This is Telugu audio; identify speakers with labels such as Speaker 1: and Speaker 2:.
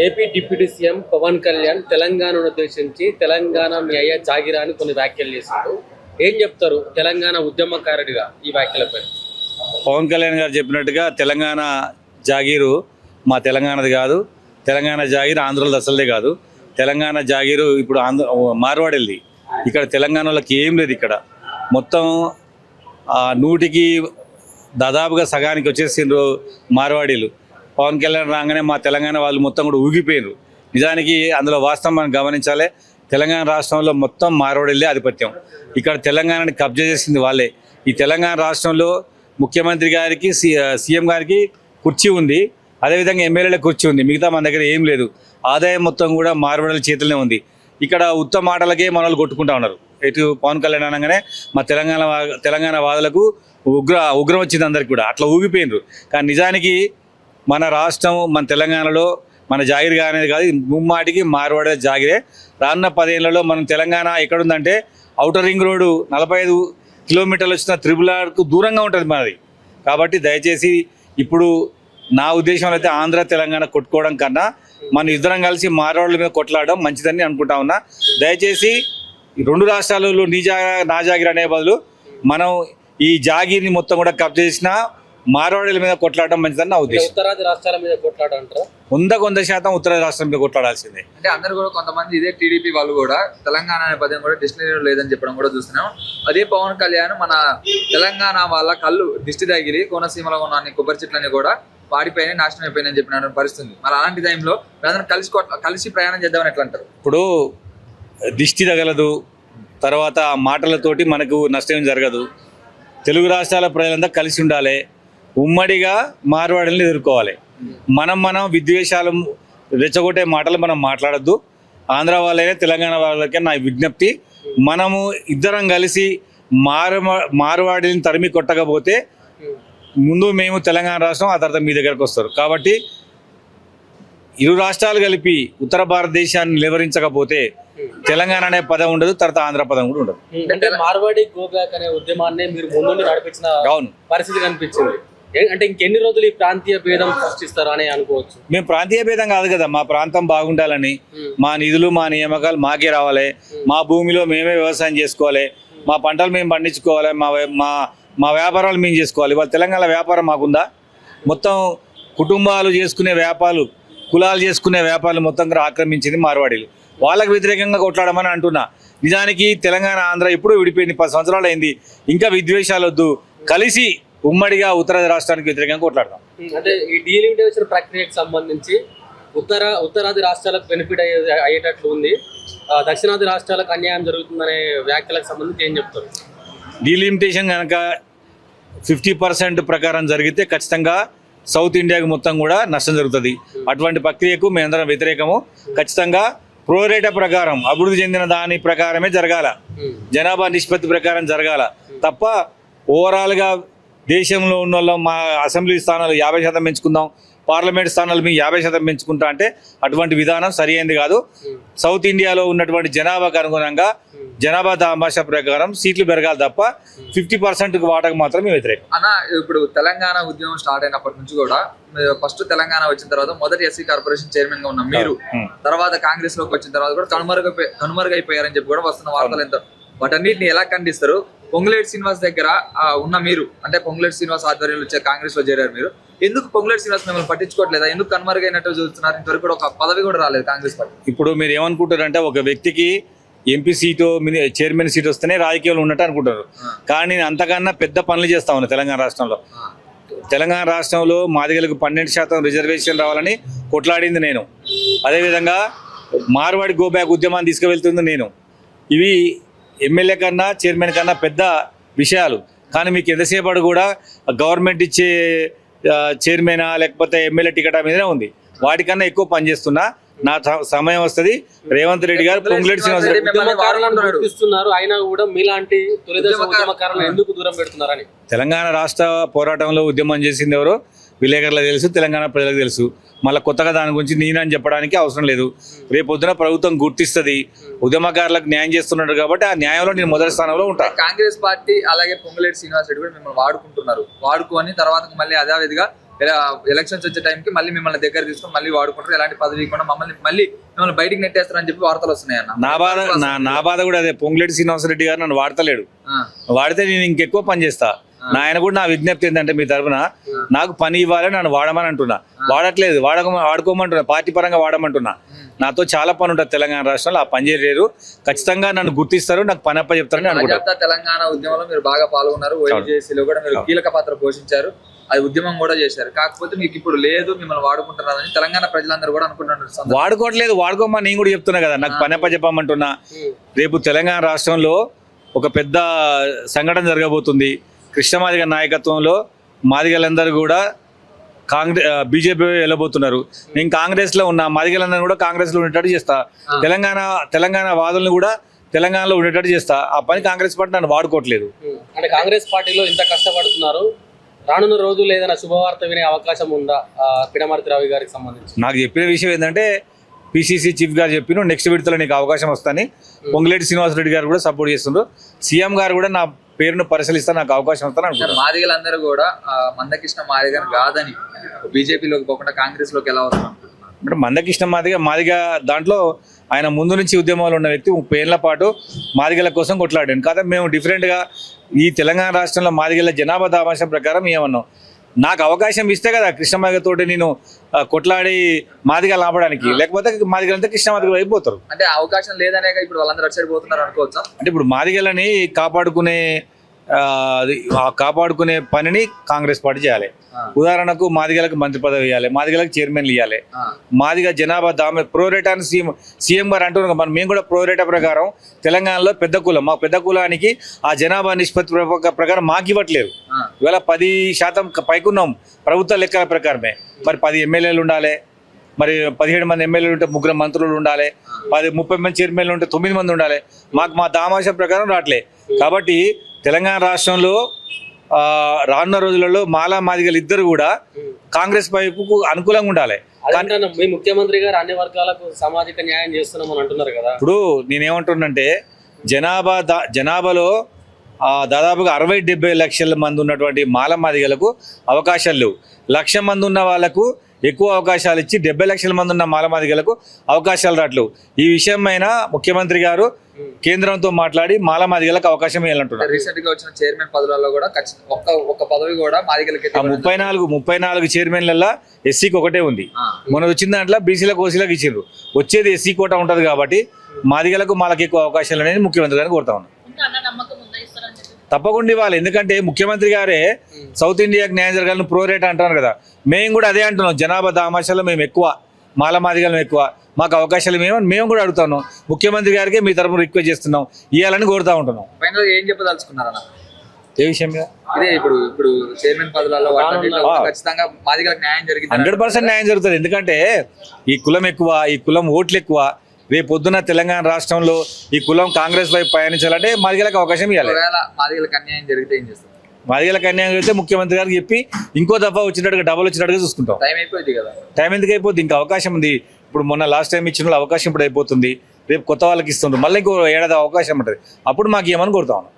Speaker 1: AP deputy CM Pawan Kalyan తెలంగాణను ఉద్దేశించి తెలంగాణ మీ అయ్యా జాగిరా అని కొన్ని వ్యాఖ్యలు చేశారు. ఏం చెప్తారు తెలంగాణ ఉద్యమకారుడిగా ఈ వ్యాఖ్యలపై?
Speaker 2: పవన్ కళ్యాణ్ గారు చెప్పినట్టుగా తెలంగాణ జాగీరు మా తెలంగాణది కాదు. తెలంగాణ జాగీరు ఆంధ్రలో అసలుదే కాదు. తెలంగాణ జాగీరు ఇప్పుడు మార్వాడెళ్ళి ఇక్కడ తెలంగాణలోకి ఏం లేదు. ఇక్కడ మొత్తం 100కి దాదాపుగా సగానికి వచ్చేసిండ్రు మార్వాడీలు. పవన్ కళ్యాణ్ రాగానే మా తెలంగాణ వాళ్ళు మొత్తం కూడా ఊగిపోయినారు. నిజానికి అందులో వాస్తవం మనం గమనించాలి. తెలంగాణ రాష్ట్రంలో మొత్తం మార్వాడీలే ఆధిపత్యం. ఇక్కడ తెలంగాణని కబ్జా చేసింది వాళ్ళే. ఈ తెలంగాణ రాష్ట్రంలో ముఖ్యమంత్రి గారికి సీఎం గారికి కుర్చీ ఉంది, అదేవిధంగా ఎమ్మెల్యేల కుర్చీ ఉంది. మిగతా మన దగ్గర ఏం లేదు. ఆదాయం మొత్తం కూడా మార్వాడీల చేతుల్లోనే ఉంది. ఇక్కడ ఉత్తమ మాటలకే మన వాళ్ళు కొట్టుకుంటా ఉన్నారు. ఇటు పవన్ కళ్యాణ్ అనగానే మా తెలంగాణ వాదులకు ఉగ్రం వచ్చింది అందరికి కూడా, అట్లా ఊగిపోయినరు. కానీ నిజానికి మన రాష్ట్రం మన తెలంగాణలో మన జాగిరిగా అనేది కాదు, ముమ్మాటికి మార్వాడే జాగిరే. రానున్న 10 ఏళ్లలో మనం తెలంగాణ ఎక్కడుందంటే ఔటర్ రింగ్ రోడ్డు 45 కిలోమీటర్లు వచ్చిన త్రిబులార్కు దూరంగా ఉంటుంది మనది. కాబట్టి దయచేసి ఇప్పుడు నా ఉద్దేశంలో అయితే ఆంధ్ర తెలంగాణ కొట్టుకోవడం కన్నా మన ఇద్దరం కలిసి మార్వాడుల మీద కొట్లాడడం మంచిదని అనుకుంటా ఉన్నా. దయచేసి 2 రాష్ట్రాలలో నా జాగిరి అనే బదులు మనం ఈ జాగిరిని మొత్తం కూడా కబ్జా చేసిన మార్వాడీల మీద కొట్లాడడం మంచిదని నా ఉద్దేశం.
Speaker 1: ఉత్తరాది రాష్ట్రాల మీద కొట్లాడంటారా?
Speaker 2: 100% ఉత్తరాది రాష్ట్రం మీద కొట్లాడాల్సిందే.
Speaker 3: అంటే అందరు కూడా కొంతమంది ఇదే టీడీపీ వాళ్ళు కూడా తెలంగాణ అనే పదం కూడా డిక్షనరీలో లేదని చెప్పడం కూడా చూస్తున్నాం. అదే పవన్ కళ్యాణ్ మన తెలంగాణ వాళ్ళ కళ్ళు దిష్టి తగిలి కోనసీమలో ఉన్న అన్ని కొబ్బరి చెట్లని కూడా వాడిపోయినా నాశనం అయిపోయినని చెప్పిన పరిస్థితుంది. మరి అలాంటి టైంలో కలిసి ప్రయాణం చేద్దామని ఎట్లా అంటారు?
Speaker 2: ఇప్పుడు దిష్టి తగలదు, తర్వాత మాటలతోటి మనకు నష్టం జరగదు. తెలుగు రాష్ట్రాల ప్రజలంతా కలిసి ఉండాలి, ఉమ్మడిగా మార్వాడీలను ఎదుర్కోవాలి. మనం విద్వేషాలు రెచ్చగొట్టే మాటలు మనం మాట్లాడద్దు. ఆంధ్ర వాళ్ళైనా తెలంగాణ వాళ్ళకే నా విజ్ఞప్తి, మనము ఇద్దరం కలిసి మార్వాడీలను తరిమి కొట్టకపోతే ముందు మేము తెలంగాణ రాష్ట్రం, ఆ తర్వాత మీ దగ్గరకు వస్తారు. కాబట్టి 2 రాష్ట్రాలు కలిపి ఉత్తర భారతదేశాన్ని నిలవరించకపోతే తెలంగాణ అనే పదం ఉండదు, తర్వాత ఆంధ్ర పదం కూడా ఉండదు.
Speaker 1: అంటే మార్వాడి గో బ్యాక్ అనే ఉద్యమాన్ని మీరు ముందు నడిపించిన పరిస్థితి కనిపించింది. అంటే ఇంకెన్ని రోజులు ఈ ప్రాంతీయ భేదం సృష్టిస్తారు అని అనుకోవచ్చు?
Speaker 2: మేము ప్రాంతీయ భేదం కాదు కదా, మా ప్రాంతం బాగుండాలని, మా నిధులు మా నియామకాలు మాకే రావాలి, మా భూమిలో మేమే వ్యవసాయం చేసుకోవాలి, మా పంటలు మేము పండించుకోవాలి, మా వ్యాపారాలు మేము చేసుకోవాలి. ఇవాళ తెలంగాణ వ్యాపారం మాకుందా? మొత్తం కుటుంబాలు చేసుకునే వ్యాపారాలు, కులాలు చేసుకునే వ్యాపారాలు మొత్తం కూడా ఆక్రమించింది మార్వాడీలు. వాళ్ళకు వ్యతిరేకంగా కొట్లాడమని అంటున్నా. నిజానికి తెలంగాణ ఆంధ్ర ఎప్పుడూ విడిపోయింది, 10 సంవత్సరాలు అయింది. ఇంకా విద్వేషాలు వద్దు, కలిసి ఉమ్మడిగా ఉత్తరాది రాష్ట్రానికి వ్యతిరేకంగా కొట్లాడదాం.
Speaker 1: అంటే ఈ డీలిమిటేషన్ ప్రక్రియకు సంబంధించి ఉత్తరాది రాష్ట్రాలకు బెనిఫిట్ అయ్యేటట్లు ఉంది, దక్షిణాది రాష్ట్రాలకు అన్యాయం జరుగుతుందనే వ్యాఖ్యలకు సంబంధించి ఏం చెప్తారు?
Speaker 2: డీలిమిటేషన్ కనుక 50% ప్రకారం జరిగితే ఖచ్చితంగా సౌత్ ఇండియాకి మొత్తం కూడా నష్టం జరుగుతుంది. అటువంటి ప్రక్రియకు మేమందరం వ్యతిరేకము. ఖచ్చితంగా ప్రోరేటా ప్రకారం అభివృద్ధి చెందిన దాని ప్రకారమే జరగాల, జనాభా నిష్పత్తి ప్రకారం జరగాల తప్ప ఓవరాల్గా దేశంలో ఉన్న వాళ్ళు మా అసెంబ్లీ స్థానాలు 50% పెంచుకుందాం, పార్లమెంట్ స్థానాలు మేము 50% పెంచుకుంటా అంటే అటువంటి విధానం సరి అయింది కాదు. సౌత్ ఇండియాలో ఉన్నటువంటి జనాభాకు అనుగుణంగా జనాభా దామాషా ప్రకారం సీట్లు పెరగాలి తప్ప 50% వాటకు మాత్రం మేము వ్యతిరేకం.
Speaker 3: అన్న, ఇప్పుడు తెలంగాణ ఉద్యమం స్టార్ట్ అయినప్పటి నుంచి కూడా ఫస్ట్ తెలంగాణ వచ్చిన తర్వాత మొదటి ఎస్సీ కార్పొరేషన్ చైర్మన్ గా ఉన్న మీరు, తర్వాత కాంగ్రెస్ లోకి వచ్చిన తర్వాత కూడా కనుమరుగైపోయారని చెప్పి కూడా వస్తున్న వార్తలు ఎంత, వాటన్నిటిని ఎలా ఖండిస్తారు? పొంగులేటి శ్రీనివాస్ దగ్గర ఉన్న మీరు, అంటే పొంగులేటి శ్రీనివాస్ ఆధ్వర్యంలో కాంగ్రెస్ లో చేరారు మీరు, ఎందుకు పొంగులేటి శ్రీనివాస్ మిమ్మల్ని పట్టించుకోవట్లేదా? ఎందుకు కనుమరుగైనట్టు చూస్తున్నారు? ఇంతవరకు కూడా ఒక పదవి కూడా రాలేదు కాంగ్రెస్ పార్టీ.
Speaker 2: ఇప్పుడు మీరు ఏమనుకుంటారంటే ఒక వ్యక్తికి ఎంపీ సీటు, చైర్మన్ సీట్ వస్తేనే రాజకీయాలు ఉన్నట్టు అనుకుంటారు. కానీ నేను అంతకన్నా పెద్ద పనులు చేస్తా ఉన్నా తెలంగాణ రాష్ట్రంలో. తెలంగాణ రాష్ట్రంలో మాదిగలకు 12% రిజర్వేషన్ రావాలని కొట్లాడింది నేను. అదేవిధంగా మార్వాడి గో బ్యాక్ ఉద్యమాన్ని తీసుకువెళ్తుంది నేను. ఇవి ఎమ్మెల్యే కన్నా చైర్మన్ కన్నా పెద్ద విషయాలు. కానీ మీకు ఎంతసేపటి కూడా గవర్నమెంట్ ఇచ్చే చైర్మనా లేకపోతే ఎమ్మెల్యే టికెట్ మీదనే ఉంది. వాటికన్నా ఎక్కువ పనిచేస్తున్నా. నా సమయం వస్తుంది. రేవంత్ రెడ్డి గారు పొంగులేటి శ్రీనివాస్
Speaker 1: అయినా కూడా మీలాంటి ఎందుకు దూరం పెడుతున్నారని.
Speaker 2: తెలంగాణ రాష్ట్ర పోరాటంలో ఉద్యమం చేసింది ఎవరో విలేకరులకు తెలుసు, తెలంగాణ ప్రజలకు తెలుసు. మళ్ళీ కొత్తగా దాని గురించి నేనని చెప్పడానికి అవసరం లేదు. రేపొద్దున ప్రభుత్వం గుర్తిస్తుంది, ఉద్యమకారులకు న్యాయం చేస్తున్నారు కాబట్టి ఆ న్యాయంలో నేను మొదటి స్థానంలో ఉంటాను.
Speaker 3: కాంగ్రెస్ పార్టీ అలాగే పొంగులేటి శ్రీనివాస్ రెడ్డి కూడా మిమ్మల్ని వాడుకుంటున్నారు. వాడుకొని తర్వాత మళ్ళీ అదేవిధిగా ఎలక్షన్స్ వచ్చే టైంకి మళ్ళీ మిమ్మల్ని దగ్గర తీసుకొని మళ్ళీ వాడుకుంటారు, ఎలాంటి పదవి కూడా మళ్ళీ మిమ్మల్ని బయటికి నెట్టేస్తారని చెప్పి వార్తలు వస్తున్నాయి అన్న.
Speaker 2: నా బాధ కూడా అదే. పొంగులేటి శ్రీనివాసరెడ్డి గారు నన్ను వాడతలేడు. వాడితే నేను ఇంకెక్కువ పని చేస్తా. ఆయన కూడా నా విజ్ఞప్తి ఏంటంటే మీ తరఫున నాకు పని ఇవ్వాలని నన్ను వాడమని అంటున్నా. వాడట్లేదు, వాడుకోమంటున్నా, పార్టీ పరంగా వాడమంటున్నా. నాతో చాలా పని ఉంటుంది తెలంగాణ రాష్ట్రంలో, ఆ పని చేయలేరు. ఖచ్చితంగా నన్ను గుర్తిస్తారు, నాకు పని అప్ప చెప్తారని అనుకుంటా.
Speaker 3: తెలంగాణ ఉద్యమంలో మీరు బాగా పాల్గొన్నారు, ఓఎన్జీసీలో కూడా మీరు కీలక పాత్ర పోషించారు, అది ఉద్యమం కూడా చేశారు. కాకపోతే మీకు ఇప్పుడు లేదు, మిమ్మల్ని వాడుకుంటున్నారని తెలంగాణ ప్రజలందరూ కూడా అనుకుంటున్నారు.
Speaker 2: వాడుకోవట్లేదు, వాడుకోమని నేను కూడా చెప్తున్నా కదా. నాకు పని అప్ప చెప్పమంటున్నా. రేపు తెలంగాణ రాష్ట్రంలో ఒక పెద్ద సంఘటన జరగబోతుంది. కృష్ణమాదిగ నాయకత్వంలో మాదిగలందరూ కూడా బీజేపీ వెళ్ళబోతున్నారు. నేను కాంగ్రెస్ లో ఉన్నా, మాదిగలందరూ కూడా కాంగ్రెస్ లో ఉండేటట్టు చేస్తా. తెలంగాణ వాదులను కూడా తెలంగాణలో ఉండేటట్టు చేస్తా. ఆ పని కాంగ్రెస్ పార్టీ నన్ను వాడుకోవట్లేదు.
Speaker 1: అంటే కాంగ్రెస్ పార్టీలో ఇంత కష్టపడుతున్నారు, రానున్న రోజులు ఏదైనా శుభవార్త వినే అవకాశం ఉందా పిడమర్తి రవి గారికి సంబంధించి?
Speaker 2: నాకు చెప్పిన విషయం ఏంటంటే పిసిసి చీఫ్ గారు చెప్పిన నెక్స్ట్ విడతలో నీకు అవకాశం వస్తాని. పొంగులేటి శ్రీనివాసరెడ్డి గారు కూడా సపోర్ట్ చేస్తున్నారు. సీఎం గారు కూడా నా పేరును పరిశీలిస్తా, నాకు అవకాశం వస్తాను అనుకుంటున్నారు.
Speaker 3: మాదిగలందరూ కూడా మందకృష్ణ మాదిగని కాదని బీజేపీలోకి పోకుండా కాంగ్రెస్ లోకి ఎలా వస్తాం?
Speaker 2: అంటే మందకృష్ణ మాదిగ దాంట్లో ఆయన ముందు నుంచి ఉద్యమాలు ఉన్న వ్యక్తి. 30 ఏళ్ల పాటు మాదిగల కోసం కొట్లాడాను. కాదా మేము డిఫరెంట్గా ఈ తెలంగాణ రాష్ట్రంలో మాదిగల జనాభా దామాషం ప్రకారం ఏమన్నాం, నాకు అవకాశం ఇస్తే కదా కృష్ణమాదిగతోటి నేను కొట్లాడి మాదిగలు ఆపడానికి, లేకపోతే మాదిగలంతా కృష్ణమాదిగలు అయిపోతారు.
Speaker 3: అంటే అవకాశం లేదనే ఇప్పుడు వాళ్ళందరూ అటు సైడ్ పోతున్నారు అనుకోవచ్చా?
Speaker 2: అంటే ఇప్పుడు మాదిగలని కాపాడుకునే పనిని కాంగ్రెస్ పార్టీ చేయాలి. ఉదాహరణకు మాదిగలకు మంత్రి పదవి ఇవ్వాలి, మాదిగలకు చైర్మన్లు ఇవ్వాలి. మాదిగ జనాభా ప్రోరేటా అని సీఎం గారు అంటున్నారు. మేము కూడా ప్రోరేటా ప్రకారం తెలంగాణలో పెద్ద కులం, మా పెద్ద కులానికి ఆ జనాభా నిష్పత్తి ప్రకారం మాకు ఇవ్వట్లేదు. ఇవాళ 10% పైకున్నాం ప్రభుత్వ లెక్కల ప్రకారమే. మరి 10 ఎమ్మెల్యేలు ఉండాలి, మరి 17 మంది ఎమ్మెల్యేలు ఉంటే 3 మంత్రులు ఉండాలి, 30 మంది చైర్మన్లు ఉంటే 9 మంది ఉండాలి. మాకు మా దామాషం ప్రకారం రావట్లే. కాబట్టి తెలంగాణ రాష్ట్రంలో రానున్న రోజులలో మాలా మాదిగలు ఇద్దరు కూడా కాంగ్రెస్ వైపుకు అనుకూలంగా ఉండాలి.
Speaker 1: మీ ముఖ్యమంత్రి గారు అన్ని వర్గాలకు సామాజిక న్యాయం చేస్తున్నామని అంటున్నారు కదా.
Speaker 2: ఇప్పుడు నేనేమంటున్నానంటే జనాభాలో దాదాపుగా 60-70 లక్షల మంది ఉన్నటువంటి మాల మాదిగలకు అవకాశాలు లేవు. 1,00,000 మంది ఉన్న వాళ్ళకు ఎక్కువ అవకాశాలు ఇచ్చి 70 లక్షల మంది ఉన్న మాలమాదిగలకు అవకాశాలు రావట్లేవు. ఈ విషయమైనా ముఖ్యమంత్రి గారు కేంద్రంతో మాట్లాడి మాలమాదిగలకు అవకాశం ఇవ్వాలంటున్నారు.
Speaker 3: రీసెంట్ గా వచ్చిన చైర్మన్ పదవులలో కూడా ఒక్క పదవి కూడా మాదిగలకి
Speaker 2: 34 చైర్మన్లలో ఎస్సీకి ఒకటే ఉంది. మొన్న వచ్చిన దాంట్లో బీసీలకు ఓసీలకు ఇచ్చిండ్రు. వచ్చేది ఎస్సీ కోటా ఉంటది కాబట్టి మాదిగలకు మాలకు ఎక్కువ అవకాశాలు అనేది ముఖ్యమంత్రి గారిని కోరుతా ఉన్నాం. తప్పకుండా ఇవ్వాలి. ఎందుకంటే ముఖ్యమంత్రి గారే సౌత్ ఇండియాకి న్యాయం జరగాలని ప్రోరేట్ అంటున్నారు కదా. మేము కూడా అదే అంటున్నాం. జనాభా దామాషాల్లో మేము ఎక్కువ, మాలమాదిగలు ఎక్కువ, మాకు అవకాశాలు మేము కూడా అడుగుతున్నాం. ముఖ్యమంత్రి గారికి మీ తరఫున రిక్వెస్ట్ చేస్తున్నాం, ఇవ్వాలని కోరుతా ఉంటున్నాం.
Speaker 3: ఏం చెప్పదలుచుకున్నారన్న
Speaker 2: ఏ విషయంగా?
Speaker 3: ఇదే ఇప్పుడు చైర్మన్ పదవులలో ఖచ్చితంగా మాదిగలకు న్యాయం జరిగింది,
Speaker 2: 100% న్యాయం జరుగుతుంది. ఎందుకంటే ఈ కులం ఎక్కువ, ఈ కులం ఓట్లు ఎక్కువ. రేపు పొద్దున తెలంగాణ రాష్ట్రంలో ఈ కులం కాంగ్రెస్ వైపు పయనించాలంటే మాదిగలకు అవకాశం ఇవ్వాలి.
Speaker 3: మాదిగలకు అన్యాయం జరిగితే ఏం చేస్తారు?
Speaker 2: మాదిగలకు అన్యాయం జరిగితే ముఖ్యమంత్రి గారికి చెప్పి ఇంకో దఫా వచ్చినట్టుగా డబుల్ వచ్చినట్టుగా చూసుకుంటాం.
Speaker 3: టైం అయిపోయింది కదా.
Speaker 2: టైం ఎందుకు అయిపోద్ది? ఇంకా అవకాశం ఉంది. ఇప్పుడు మొన్న లాస్ట్ టైం ఇచ్చిన అవకాశం ఇప్పుడు అయిపోతుంది. రేపు కొత్త వాళ్ళకి ఇస్తుండ్రు, మళ్ళీ ఇంకో ఏడాది అవకాశం ఉంటుంది. అప్పుడు మాకు ఏమని కోరుతా ఉన్నాం.